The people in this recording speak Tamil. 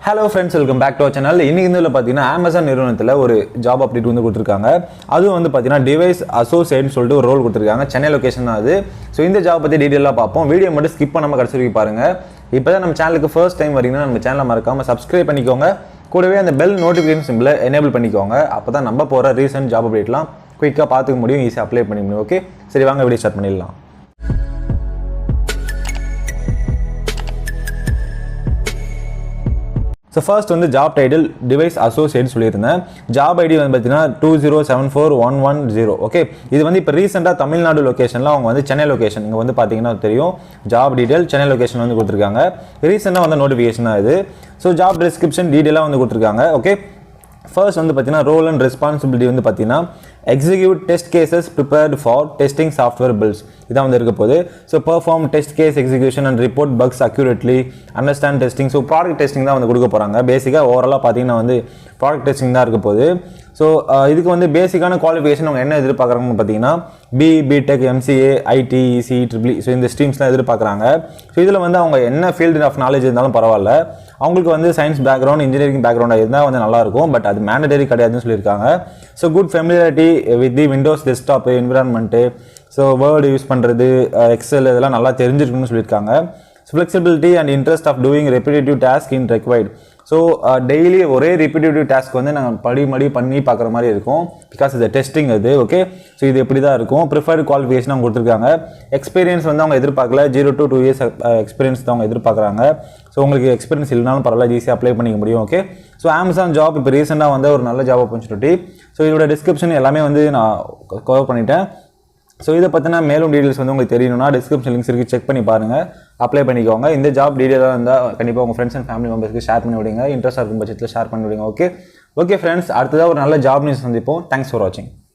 Hello friends, welcome back to our channel. இன்னைக்கு இந்த வீடியோல பாத்தீங்கன்னா Amazon நிறுவனத்துல ஒரு ஜாப் அப்டேட் வந்து கொடுத்திருக்காங்க. அது வந்து பாத்தீங்கன்னா டிவைஸ் அசோசியேட் சொல்லிட்டு ஒரு ரோல் கொடுத்திருக்காங்க. சென்னை லொகேஷன் தான் அது. சோ இந்த ஜாப் பத்தி டீடைலா பாப்போம். வீடியோ மட்டும் ஸ்கிப் பண்ணாம கடைசி வரைக்கும் பாருங்க. இப்போதான் நம்ம சேனலுக்கு ஃபர்ஸ்ட் டைம் வரீங்கன்னா நம்ம சேனலை மறக்காம சப்ஸ்கிரைப் பண்ணிக்கோங்க. கூடவே அந்த பெல் நோட்டிஃபிகேஷன் சிம்பிளை எனேபிள் பண்ணிக்கோங்க. அப்பதான் நம்ம போற ரீசன்ட் ஜாப் அப்டேட்லாம் குயிக்கா பார்த்துக்க முடியும், ஈஸியா அப்ளை பண்ண முடியும். ஓகே, சரி வாங்க வீடியோ ஸ்டார்ட் பண்ணிடலாம். So first வந்து job title device associate சொல்லியிருந்தேன். job ID வந்து பார்த்தீங்கன்னா 2074110. ஓகே, இது வந்து இப்போ ரீசெண்டாக தமிழ்நாடு லொக்கேஷனில் அவங்க வந்து சென்னை லொக்கேஷன் இங்கே வந்து பார்த்தீங்கன்னா தெரியும். ஜாப் டீடைல் சென்னை லொக்கேஷன் வந்து கொடுத்துருக்காங்க. ரீசெண்டாக வந்து நோட்டிஃபிகேஷன் தான் இது. ஸோ ஜாப் டிஸ்கிரிப்ஷன் டீடைலாக வந்து கொடுத்துருக்காங்க. ஓகே, ஃபர்ஸ்ட் வந்து பார்த்தீங்கன்னா ரோல் அண்ட் ரெஸ்பான்சிபிலிட்டி வந்து பார்த்தீங்கன்னா execute test cases prepared for testing software builds இதான் வந்து இருக்க போகுது. So perform test case execution and report bugs accurately, understand testing. So product testing தான் வந்து கொடுக்க போகிறாங்க. பேசிக்காக ஓவராலாக பார்த்தீங்கன்னா வந்து ப்ராடக்ட் டெஸ்டிங் தான் இருக்க போகுது. ஸோ இதுக்கு வந்து பேசிக்கான குவாலிஃபிகேஷன் அவங்க என்ன எதிர்பார்க்குறாங்கன்னு பார்த்தீங்கன்னா BTech, MCA, IT, EC, triple. So இந்த ஸ்ட்ரீம்ஸ்லாம் எதிர்பார்க்குறாங்க. ஸோ இதில் வந்து அவங்க என்ன ஃபீல்டு ஆஃப் நாலேஜ் இருந்தாலும் பரவாயில்ல, அவங்களுக்கு வந்து சயின்ஸ் பேக்ரவுண்ட், இன்ஜினியரிங் பேக்ரவுண்டாக இருந்தால் வந்து நல்லாயிருக்கும். பட் அது மேண்டடரி கிடையாதுன்னு சொல்லியிருக்காங்க. So good familiarity with the Windows desktop environment, so Word use பண்ணுறது, எக்ஸல் இதெல்லாம் நல்லா தெரிஞ்சிருக்குன்னு சொல்லியிருக்காங்க. Flexibility and interest of doing repetitive task in required. So daily ஒரே ரிப்பீட்டேட்டிவ் டாஸ்க் வந்து நாங்கள் மடி பண்ணி பார்க்குற மாதிரி இருக்கும். பிகாஸ் இது டெஸ்டிங் அது. ஓகே, ஸோ இது எப்படி தான் இருக்கும். ப்ரிஃபர்டு குவாலிஃபிகேஷன் அவங்க கொடுத்துருக்காங்க. எக்ஸ்பீரியன்ஸ் வந்து அவங்க எதிர்பார்க்கல. 0 to 2 years எக்ஸ்பீரியன்ஸ் தான் அவங்க எதிர்பார்க்குறாங்க. ஸோ உங்களுக்கு எக்ஸ்பீரியன்ஸ் இல்லைனாலும் பரவாயில்ல, ஈஸியாக அப்ளை பண்ணிக்க முடியும். ஓகே, ஸோ Amazon ஜாப் இப்போ ரீசெண்டாக வந்து ஒரு நல்ல ஜாப் ஆப்பர்ச்சுனிட்டி. ஸோ இதோட டிஸ்கிரிப்ஷன் எல்லாமே வந்து நான் கவர் பண்ணிட்டேன். ஸோ இதை பற்றின மேலும் டீடைல்ஸ் வந்து உங்களுக்கு தெரியணும்னா டிஸ்கிரிப்ஷன் லிங்க்ஸ் இருக்குது, செக் பண்ணி பாருங்கள், அப்ளை பண்ணிக்கோங்க. இந்த ஜாப் டீடைலாக இருந்தால் கண்டிப்பாக உங்கள் ஃப்ரெண்ட்ஸ் அண்ட் ஃபேமிலி மெம்பர்ஸ்க்கு ஷேர் பண்ணி விடுங்க. இன்ட்ரெஸ்ட்டாக இருக்கும் பட்சத்தில் ஷேர் பண்ணி விடுங்க. ஓகே ஃப்ரெண்ட்ஸ், அடுத்ததாக ஒரு நல்ல ஜாப் நியூஸ் சந்திப்போம். தேங்க்ஸ் ஃபார் வாட்சிங்.